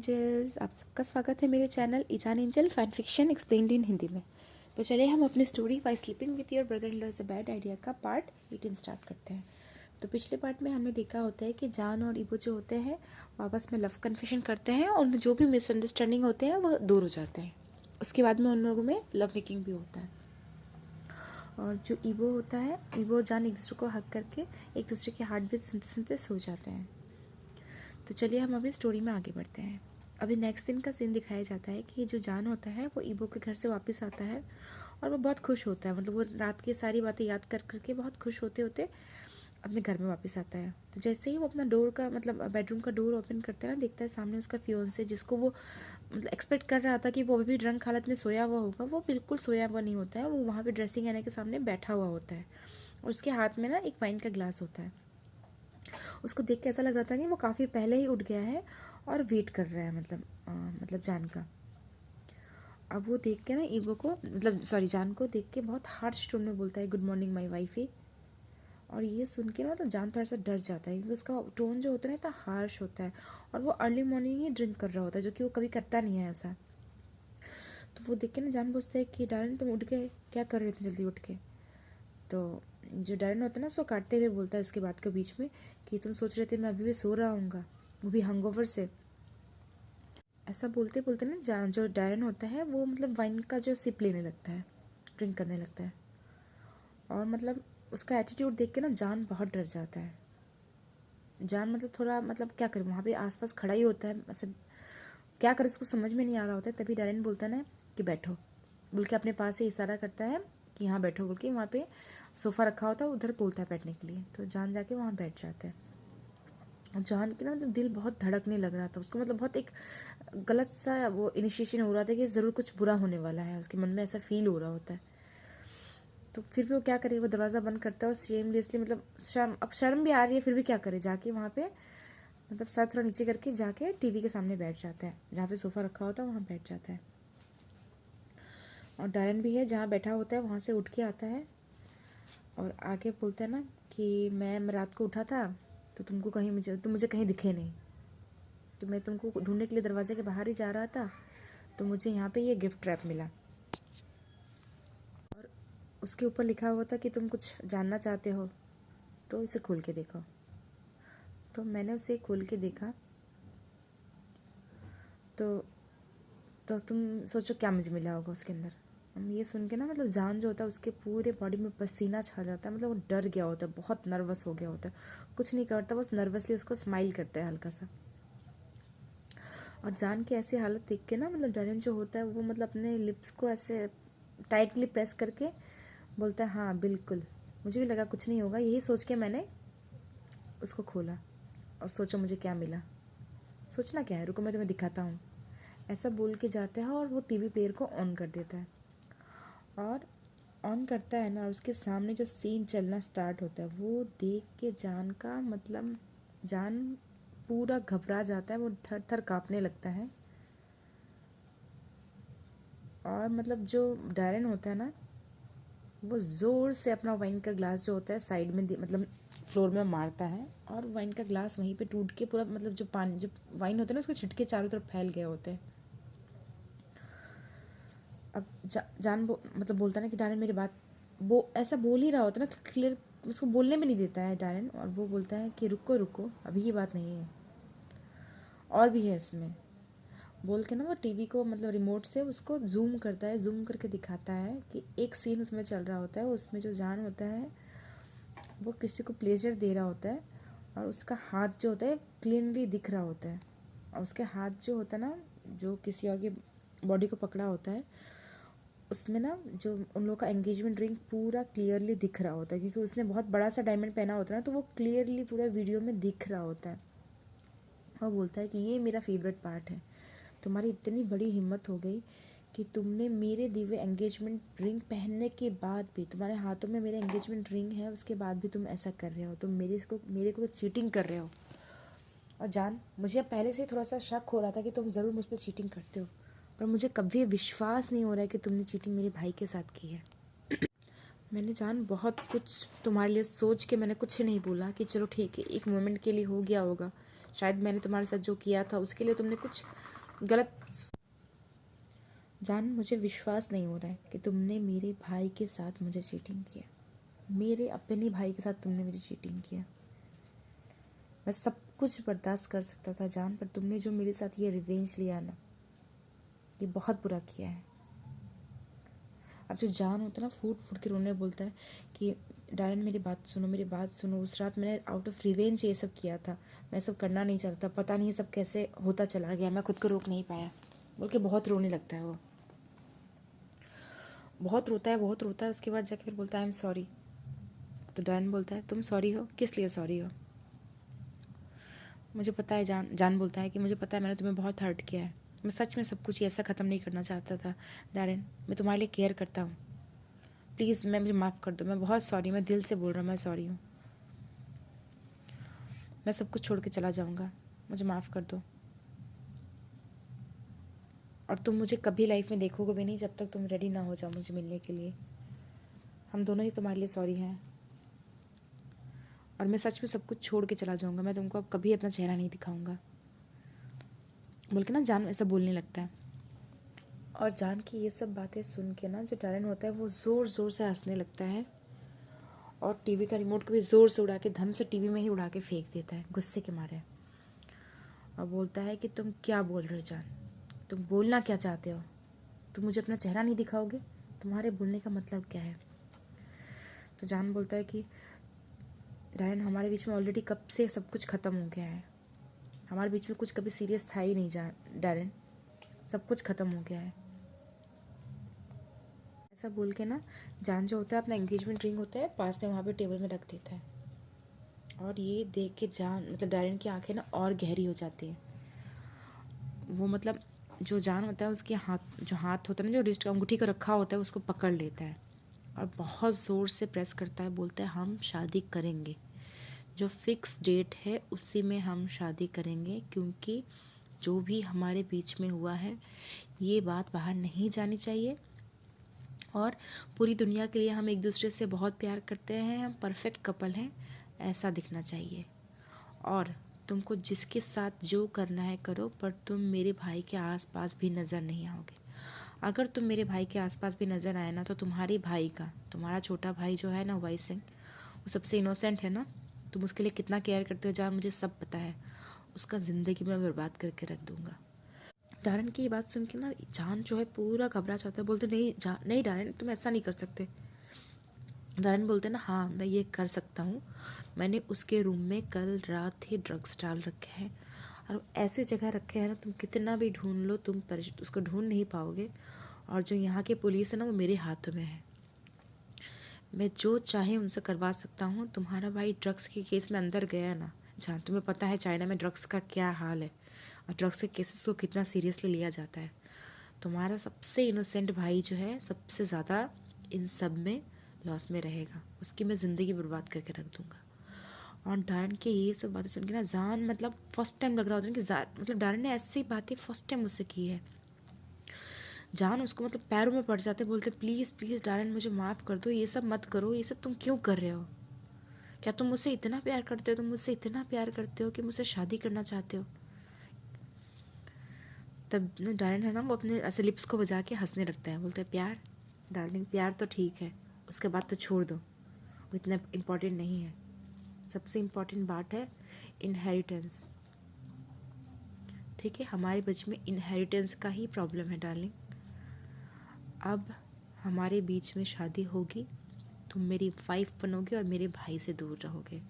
Angels, आप सबका स्वागत है मेरे चैनल ईजान angel fan fiction explained in Hindi में। तो चलिए हम अपनी story why sleeping with your brother in law is a bad idea का पार्ट 18 स्टार्ट करते हैं। तो पिछले पार्ट में हमने देखा होता है कि जान और इबो जो होते हैं वो आपस में लव कन्फेशन करते हैं और उनमें जो भी मिसअंडरस्टैंडिंग होते हैं वो दूर हो जाते हैं। उसके बाद में उन लोगों में लव मेकिंग भी होता है। और जो इबो होता है, इबो और जान एक दूसरे को हक करके एक दूसरे के हार्ट बीट सुनते सुनते सो जाते हैं। तो चलिए हम अभी स्टोरी में आगे बढ़ते हैं। अभी नेक्स्ट दिन का सीन दिखाया जाता है कि जो जान होता है वो इबो के घर से वापस आता है और वो बहुत खुश होता है। मतलब वो रात की सारी बातें याद कर करके बहुत खुश होते होते अपने घर में वापस आता है। तो जैसे ही वो अपना डोर का मतलब बेडरूम का डोर ओपन करता है ना, देखता है सामने उसका फियोंसे, जिसको वो मतलब एक्सपेक्ट कर रहा था कि वो अभी भी ड्रंक हालत में सोया हुआ होगा, वो बिल्कुल सोया हुआ नहीं होता है। वो वहाँ पे ड्रेसिंग आईने के सामने बैठा हुआ होता है और उसके हाथ में ना एक वाइन का ग्लास होता है। उसको देख के ऐसा लग रहा था कि वो काफ़ी पहले ही उठ गया है और वेट कर रहा है मतलब जान का। अब वो देख के ना ईबो को जान को देख के बहुत हार्श टोन में बोलता है, गुड मॉर्निंग माई वाइफी। और ये सुन के ना मतलब जान थोड़ा सा डर जाता है क्योंकि उसका टोन जो होता है ना इतना हार्श होता है और वो अर्ली मॉर्निंग ही ड्रिंक कर रहा होता है, जो कि वो कभी करता नहीं है ऐसा। तो वो देख के ना जान पूछता है कि डार्लिन तुम उठ गए, क्या कर रहे थे जल्दी उठ के। तो जो डार्लिन होता है ना उसको काटते हुए बोलता है उसके बात के बीच में कि तुम सोच रहे थे मैं अभी भी सो रहा हूँगा, वो भी हैंगओवर से। ऐसा बोलते बोलते ना जो डायरन होता है वो मतलब वाइन का जो सिप लेने लगता है, ड्रिंक करने लगता है। और मतलब उसका एटीट्यूड देख के ना जान बहुत डर जाता है। जान मतलब थोड़ा मतलब क्या करे, वहाँ पे आसपास खड़ा ही होता है, ऐसे क्या करे उसको समझ में नहीं आ रहा होता है। तभी डायरन बोलता है ना कि बैठो, बोल के अपने पास से इशारा करता है कि हाँ बैठो, बोल के वहाँ पे सोफ़ा रखा होता है उधर बोलता है बैठने के लिए। तो जान जाके वहाँ बैठ जाता है। और जान के ना मतलब दिल बहुत धड़कने लग रहा था उसको, मतलब बहुत एक गलत सा वो इनिशिएशन हो रहा था कि ज़रूर कुछ बुरा होने वाला है, उसके मन में ऐसा फील हो रहा होता है। तो फिर भी वो क्या करे, वो दरवाज़ा बंद करता है और शेमलेसली मतलब शर्म भी आ रही है, फिर भी क्या करे, जाके वहाँ पे मतलब सर थोड़ा नीचे करके जाके टीवी के सामने बैठ जाता है, जहाँ पे सोफ़ा रखा होता है वहाँ बैठ जाता है। और डायरन भी है जहाँ बैठा होता है वहाँ से उठ के आता है और आगे बोलता है ना कि मैं रात को उठा था तो तुम मुझे कहीं दिखे नहीं, तो मैं तुमको ढूंढने के लिए दरवाजे के बाहर ही जा रहा था, तो मुझे यहाँ पे ये गिफ्ट रैप मिला और उसके ऊपर लिखा हुआ था कि तुम कुछ जानना चाहते हो तो इसे खोल के देखो। तो मैंने उसे खोल के देखा तो तुम सोचो क्या मुझे मिला होगा उसके अंदर। ये सुन के ना मतलब जान जो होता है उसके पूरे बॉडी में पसीना छा जाता है, मतलब वो डर गया होता है, बहुत नर्वस हो गया होता है, कुछ नहीं करता, बस नर्वसली उसको स्माइल करता है हल्का सा। और जान की ऐसी हालत देख के ना मतलब डायरन जो होता है वो मतलब अपने लिप्स को ऐसे टाइटली प्रेस करके बोलता है हाँ बिल्कुल, मुझे भी लगा कुछ नहीं होगा, यही सोच के मैंने उसको खोला। और सोचो मुझे क्या मिला। सोचना क्या है, रुको मैं तुम्हें दिखाता हूँ। ऐसा बोल के जाता है और वो टीवी प्लेयर को ऑन कर देता है। और ऑन करता है ना और उसके सामने जो सीन चलना स्टार्ट होता है वो देख के जान का मतलब जान पूरा घबरा जाता है, वो थर थर काँपने लगता है। और मतलब जो डायरन होता है ना वो ज़ोर से अपना वाइन का ग्लास जो होता है साइड में मतलब फ्लोर में मारता है और वाइन का ग्लास वहीं पे टूट के पूरा मतलब जो पानी जो वाइन होता है ना उसके छिटके चारों तरफ फैल गए होते हैं। अब जान मतलब बोलता है ना कि डायरन मेरी बात, वो ऐसा बोल ही रहा होता है ना क्लियर, उसको बोलने में नहीं देता है डायरन। और वो बोलता है कि रुको रुको अभी की बात नहीं है, और भी है इसमें, बोल के ना वो टीवी को मतलब रिमोट से उसको जूम करता है, जूम करके दिखाता है कि एक सीन उसमें चल रहा होता है। उसमें जो जान होता है वो किसी को प्लेजर दे रहा होता है और उसका हाथ जो होता है क्लीनली दिख रहा होता है। और उसके हाथ जो होता है ना जो किसी और की बॉडी को पकड़ा होता है उसमें ना जो उन लोगों का एंगेजमेंट रिंग पूरा क्लियरली दिख रहा होता है, क्योंकि उसने बहुत बड़ा सा डायमंड पहना होता है ना, तो वो क्लियरली पूरा वीडियो में दिख रहा होता है। और बोलता है कि ये मेरा फेवरेट पार्ट है, तुम्हारी इतनी बड़ी हिम्मत हो गई कि तुमने मेरे दिव्य एंगेजमेंट रिंग पहनने के बाद भी, तुम्हारे हाथों में मेरे एंगेजमेंट रिंग है उसके बाद भी तुम ऐसा कर रहे हो, तुम मेरे को चीटिंग कर रहे हो। और जान मुझे अब पहले से थोड़ा सा शक हो रहा था कि तुम ज़रूर मुझ पर चीटिंग करते हो, पर मुझे कभी विश्वास नहीं हो रहा है कि तुमने चीटिंग मेरे भाई के साथ की है। मैंने जान बहुत कुछ तुम्हारे लिए सोच के मैंने कुछ नहीं बोला कि चलो ठीक है एक मोमेंट के लिए हो गया होगा, शायद मैंने तुम्हारे साथ जो किया था उसके लिए तुमने कुछ गलत। जान, मुझे विश्वास नहीं हो रहा है कि तुमने मेरे भाई के साथ मुझे चीटिंग किया। मेरे अपने भाई के साथ तुमने मुझे चीटिंग किया। मैं सब कुछ बर्दाश्त कर सकता था जान, पर तुमने जो मेरे साथ ये रिवेंज लिया ना, ये बहुत बुरा किया है। अब जो जान होता है ना, फूट फूट के रोने बोलता है कि डायरन मेरी बात सुनो, मेरी बात सुनो। उस रात मैंने आउट ऑफ रिवेंज ये सब किया था, मैं सब करना नहीं चाहता, पता नहीं ये सब कैसे होता चला गया, मैं खुद को रोक नहीं पाया, बोल के बहुत रोने लगता है। वो बहुत रोता है, बहुत रोता है। उसके बाद जाके फिर बोलता है आई एम सॉरी। तो डायरन बोलता है तुम सॉरी हो, किस लिए सॉरी हो? मुझे पता है जान बोलता है कि मुझे पता है मैंने तुम्हें बहुत हर्ट किया है। मैं सच में सब कुछ ऐसा ख़त्म नहीं करना चाहता था डायरन, मैं तुम्हारे लिए केयर करता हूँ, प्लीज़ मुझे माफ़ कर दो, मैं बहुत सॉरी, मैं दिल से बोल रहा हूँ, मैं सॉरी हूँ, मैं सब कुछ छोड़ के चला जाऊँगा, मुझे माफ़ कर दो। और तुम मुझे कभी लाइफ में देखोगे भी नहीं जब तक तुम रेडी ना हो जाओ मुझे मिलने के लिए। हम दोनों ही तुम्हारे लिए सॉरी हैं, और मैं सच में सब कुछ छोड़ के चला जाऊँगा, मैं तुमको अब कभी अपना चेहरा नहीं दिखाऊँगा, बोल के ना जान ऐसा बोलने लगता है। और जान की ये सब बातें सुन के ना जो डायरन होता है वो ज़ोर ज़ोर से हंसने लगता है, और टीवी का रिमोट को भी ज़ोर से उड़ा के धम से टीवी में ही उड़ा के फेंक देता है गुस्से के मारे। और बोलता है कि तुम क्या बोल रहे हो जान, तुम बोलना क्या चाहते हो? तुम मुझे अपना चेहरा नहीं दिखाओगे? तुम्हारे बोलने का मतलब क्या है? तो जान बोलता है कि डायरन हमारे बीच में ऑलरेडी कब से सब कुछ ख़त्म हो गया है, हमारे बीच में कुछ कभी सीरियस था ही नहीं जान डायरन, सब कुछ ख़त्म हो गया है। ऐसा बोल के ना जान जो होता है अपना एंगेजमेंट रिंग होता है पास में वहाँ पे टेबल में रख देता है। और ये देख के जान मतलब डायरन की आंखें ना और गहरी हो जाती हैं। वो मतलब जो जान होता है उसके हाथ होता है ना, जो रिस्ट अंगूठी को रखा होता है उसको पकड़ लेता है और बहुत ज़ोर से प्रेस करता है, बोलता है हम शादी करेंगे, जो फिक्स डेट है उसी में हम शादी करेंगे, क्योंकि जो भी हमारे बीच में हुआ है ये बात बाहर नहीं जानी चाहिए, और पूरी दुनिया के लिए हम एक दूसरे से बहुत प्यार करते हैं, हम परफेक्ट कपल हैं ऐसा दिखना चाहिए। और तुमको जिसके साथ जो करना है करो, पर तुम मेरे भाई के आसपास भी नज़र नहीं आओगे। अगर तुम मेरे भाई के आसपास भी नज़र आए ना तो तुम्हारे भाई का, तुम्हारा छोटा भाई जो है ना वाई सिंह, वो सबसे इनोसेंट है ना, तुम उसके लिए कितना केयर करते हो जहाँ मुझे सब पता है, उसका ज़िंदगी में बर्बाद करके रख दूँगा। डायरन की ये बात सुन के ना जान जो है पूरा घबरा जाता है, बोलते नहीं नहीं डायरन तुम ऐसा नहीं कर सकते। डायरन बोलते ना हाँ मैं ये कर सकता हूँ, मैंने उसके रूम में कल रात ही ड्रग्स डाल रखे हैं, और ऐसी जगह रखे हैं ना तुम कितना भी ढूंढ लो तुम उसको ढूंढ नहीं पाओगे, और जो यहाँ के पुलिस है ना वो मेरे हाथों में है, मैं जो चाहे उनसे करवा सकता हूँ। तुम्हारा भाई ड्रग्स के केस में अंदर गया ना, जहाँ तुम्हें पता है चाइना में ड्रग्स का क्या हाल है और ड्रग्स के केसेस को कितना सीरियसली लिया जाता है, तुम्हारा सबसे इनोसेंट भाई जो है सबसे ज़्यादा इन सब में लॉस में रहेगा, उसकी मैं ज़िंदगी बर्बाद करके रख दूँगा। और डायरन के ये सब बातें सुन के ना जान मतलब फर्स्ट टाइम लग रहा होता है कि मतलब डायरन ने ऐसी बातें फर्स्ट टाइम मुझसे की है। जान उसको मतलब पैरों में पड़ जाते, बोलते प्लीज़ प्लीज़ डायरन मुझे माफ़ कर दो, ये सब मत करो, ये सब तुम क्यों कर रहे हो? क्या तुम मुझसे इतना प्यार करते हो, तुम मुझसे इतना प्यार करते हो कि मुझसे शादी करना चाहते हो? तब डायरन है ना वो अपने ऐसे लिप्स को बजा के हंसने लगता है, बोलता है प्यार डार्लिंग, प्यार तो ठीक है, उसके बाद तो छोड़ दो, वो इतना इम्पोर्टेंट नहीं है, सबसे इम्पोर्टेंट बात है इनहेरिटेंस। ठीक है, हमारे बीच में इनहेरिटेंस का ही प्रॉब्लम है डार्लिंग। अब हमारे बीच में शादी होगी, तुम मेरी वाइफ बनोगे और मेरे भाई से दूर रहोगे।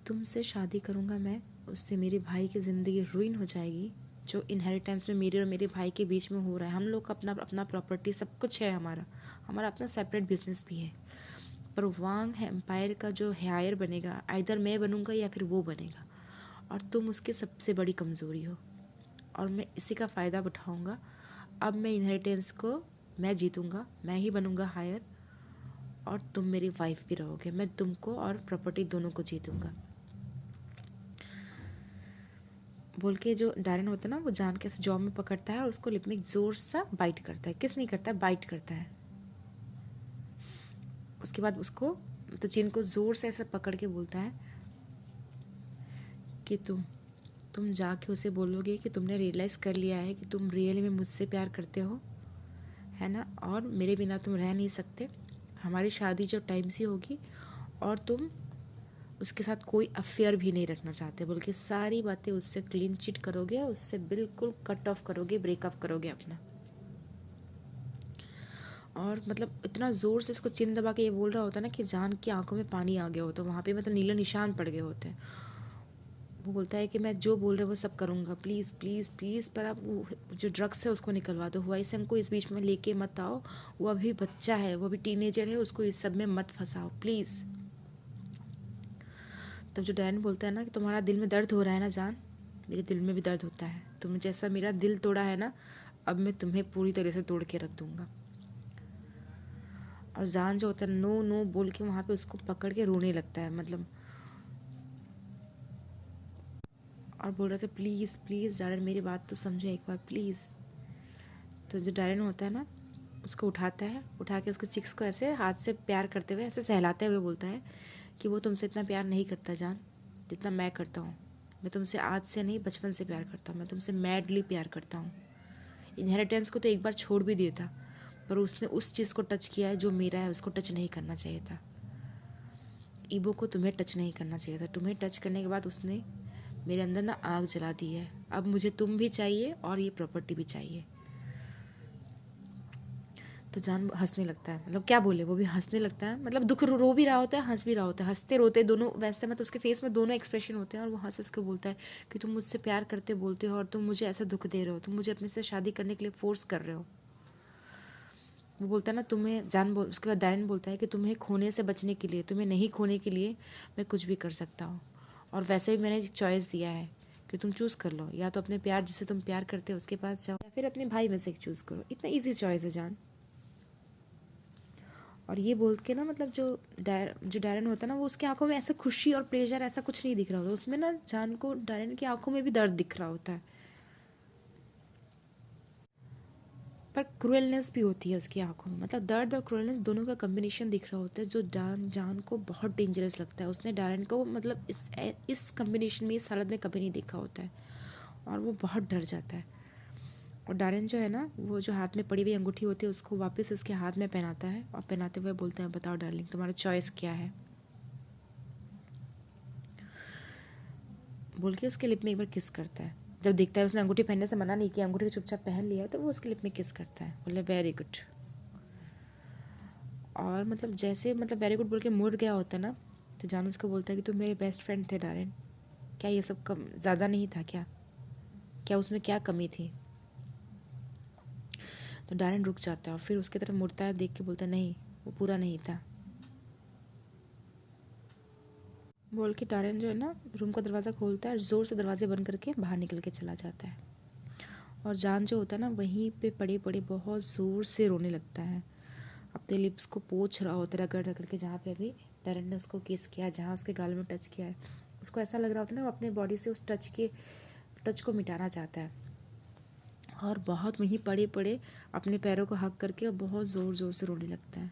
तुमसे शादी करूँगा मैं, उससे मेरे भाई की ज़िंदगी रुइन हो जाएगी। जो इनहेरिटेंस में मेरे और मेरे भाई के बीच में हो रहा है, हम लोग का अपना अपना प्रॉपर्टी सब कुछ है, हमारा हमारा अपना सेपरेट बिजनेस भी है, पर वांग एम्पायर का जो हायर बनेगा आइदर मैं बनूंगा या फिर वो बनेगा, और तुम उसकी सबसे बड़ी कमज़ोरी हो, और मैं इसी का फ़ायदा उठाऊंगा। अब मैं इनहेरिटेंस को मैं जीतूंगा, मैं ही बनूंगा हायर, और तुम मेरी वाइफ भी रहोगे, मैं तुमको और प्रॉपर्टी दोनों को जीतूंगा, बोल के जो डायरन होता है ना वो जान के ऐसे जॉ में पकड़ता है और उसको लिप में जोर सा बाइट करता है, किस नहीं करता है, बाइट करता है। उसके बाद उसको तो चिन को जोर से ऐसे पकड़ के बोलता है कि तुम जाके उसे बोलोगे कि तुमने रियलाइज़ कर लिया है कि तुम रियल में मुझसे प्यार करते हो, है ना, और मेरे बिना तुम रह नहीं सकते, हमारी शादी जो टाइम से होगी, और तुम उसके साथ कोई अफेयर भी नहीं रखना चाहते, बोल के सारी बातें उससे क्लीन चिट करोगे, उससे बिल्कुल कट ऑफ करोगे, ब्रेकअप करोगे अपना। और मतलब इतना ज़ोर से इसको चिन दबा के ये बोल रहा होता है ना कि जान की आंखों में पानी आ गया होता है, वहाँ पे मतलब नीले निशान पड़ गए होते हैं। वो बोलता है कि मैं जो बोल रहे वो सब करूँगा, प्लीज़ प्लीज़ प्लीज़, पर आप वो जो ड्रग्स है उसको निकलवा दो, हुआई सिंह को इस बीच में लेके मत आओ, वो अभी बच्चा है, वो अभी टीनेजर है, उसको इस सब में मत फंसाओ प्लीज़। तब जो डैन बोलता है ना कि तुम्हारा दिल में दर्द हो रहा है ना जान, मेरे दिल में भी दर्द होता है, तुम जैसा मेरा दिल तोड़ा है ना, अब मैं तुम्हें पूरी तरह से तोड़ के रख दूँगा। और जान जो होता है नो नो बोल के वहाँ पे उसको पकड़ के रोने लगता है, मतलब, और बोल रहा था प्लीज़ प्लीज़ डायरन मेरी बात तो समझो एक बार प्लीज़। तो जो डायरन होता है ना उसको उठाता है, उठा के उसको चिक्स को ऐसे हाथ से प्यार करते हुए, ऐसे सहलाते हुए बोलता है कि वो तुमसे इतना प्यार नहीं करता जान जितना मैं करता हूँ। मैं तुमसे आज से नहीं बचपन से प्यार करता हूँ, मैं तुमसे मैडली प्यार करता हूँ। इनहेरिटेंस को तो एक बार छोड़ भी दिया था, पर उसने उस चीज़ को टच किया है जो मेरा है, उसको टच नहीं करना चाहिए था। ईबो को तुम्हें टच नहीं करना चाहिए था, तुम्हें टच करने के बाद उसने मेरे अंदर ना आग जला दी है। अब मुझे तुम भी चाहिए और ये प्रॉपर्टी भी चाहिए। तो जान हंसने लगता है, मतलब क्या बोले, वो भी हंसने लगता है, मतलब दुख रो भी रहा होता है, हंस भी रहा होता है, हंसते रोते दोनों वैसे, मतलब उसके फेस में दोनों एक्सप्रेशन होते हैं। और वो हंस के बोलता है कि तुम मुझसे प्यार करते बोलते हो और तुम मुझे ऐसा दुख दे रहे हो, तुम मुझे अपने से शादी करने के लिए फोर्स कर रहे हो। वो बोलता है ना तुम्हें उसके बाद डायरन बोलता है कि तुम्हें खोने से बचने के लिए, तुम्हें नहीं खोने के लिए मैं कुछ भी कर सकता हूँ। और वैसे भी मैंने एक चॉइस दिया है कि तुम चूज़ कर लो, या तो अपने प्यार जिससे तुम प्यार करते हो उसके पास जाओ, या फिर अपने भाई में से एक चूज़ करो। इतना ईजी चॉइस है जान। और ये बोल के ना, मतलब जो डायरन होता है ना, वो उसकी आंखों में ऐसा खुशी और प्लेजर ऐसा कुछ नहीं दिख रहा होता, उसमें ना जान को डायरन की आंखों में भी दर्द दिख रहा होता है, पर क्रूएलनेस भी होती है उसकी आंखों में, मतलब दर्द और क्रूएलनेस दोनों का कम्बिनेशन दिख रहा होता है, जो जान को बहुत डेंजरस लगता है। उसने डायरन को मतलब इस कम्बिनेशन में, इस हालत में कभी नहीं देखा होता है, और वो बहुत डर जाता है। और डायरन जो है ना, वो जो हाथ में पड़ी हुई अंगूठी होती है उसको वापस उसके हाथ में पहनाता है, और पहनाते हुए बोलता है बताओ डार्लिंग तुम्हारा चॉइस क्या है, बोल के उसके लिप में एक बार किस करता है। जब देखता है उसने अंगूठी पहनने से मना नहीं किया, अंगूठी को चुपचाप पहन लिया, तो वो उसके लिप में किस करता है, बोले वेरी गुड। और मतलब जैसे मतलब वेरी गुड बोल के मुड़ गया होता है ना, तो जानू उसको बोलता है कि तुम मेरे बेस्ट फ्रेंड थे डायरन, क्या ये सब कम ज़्यादा नहीं था क्या, क्या उसमें क्या कमी थी। तो डायरन रुक जाता है और फिर उसकी तरफ मुड़ता है, देख के बोलता है नहीं वो पूरा नहीं था, बोल के डायरन जो है ना रूम का दरवाज़ा खोलता है और ज़ोर से दरवाजे बंद करके बाहर निकल के चला जाता है। और जान जो होता है ना वहीं पे पड़े पड़े बहुत ज़ोर से रोने लगता है, अपने लिप्स को पोंछ रहा होता है रगड़ रगड़ के, जहाँ पे अभी डायरन ने उसको किस किया, जहाँ उसके गाल में टच किया है, उसको ऐसा लग रहा होता है ना वो अपने बॉडी से उस टच को मिटाना चाहता है। और बहुत वहीं पड़े पड़े अपने पैरों को हक करके और बहुत ज़ोर ज़ोर से रोने लगता है,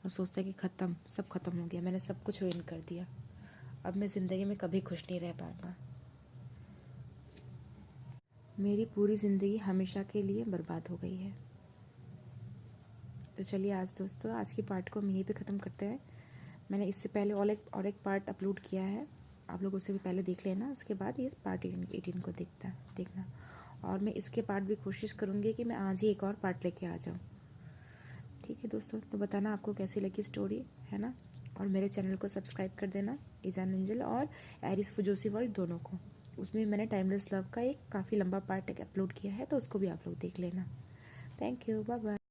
और सोचता है कि ख़त्म, सब ख़त्म हो गया, मैंने सब कुछ रुइन कर दिया, अब मैं ज़िंदगी में कभी खुश नहीं रह पाऊँगा, मेरी पूरी ज़िंदगी हमेशा के लिए बर्बाद हो गई है। तो चलिए आज दोस्तों, आज की पार्ट को हम यहीं पे ख़त्म करते हैं। मैंने इससे पहले और एक पार्ट अपलोड किया है, आप लोग उसे भी पहले देख लेना, उसके बाद ये पार्ट 18 को देखना। और मैं इसके पार्ट भी कोशिश करूँगी कि मैं आज ही एक और पार्ट लेके आ जाऊँ। ठीक है दोस्तों, तो बताना आपको कैसी लगी स्टोरी, है ना। और मेरे चैनल को सब्सक्राइब कर देना, ईजान एंजल और एरिस फुजोसी वर्ल्ड दोनों को। उसमें मैंने टाइमलेस लव का एक काफ़ी लंबा पार्ट अपलोड किया है, तो उसको भी आप लोग देख लेना। Thank you, bye bye.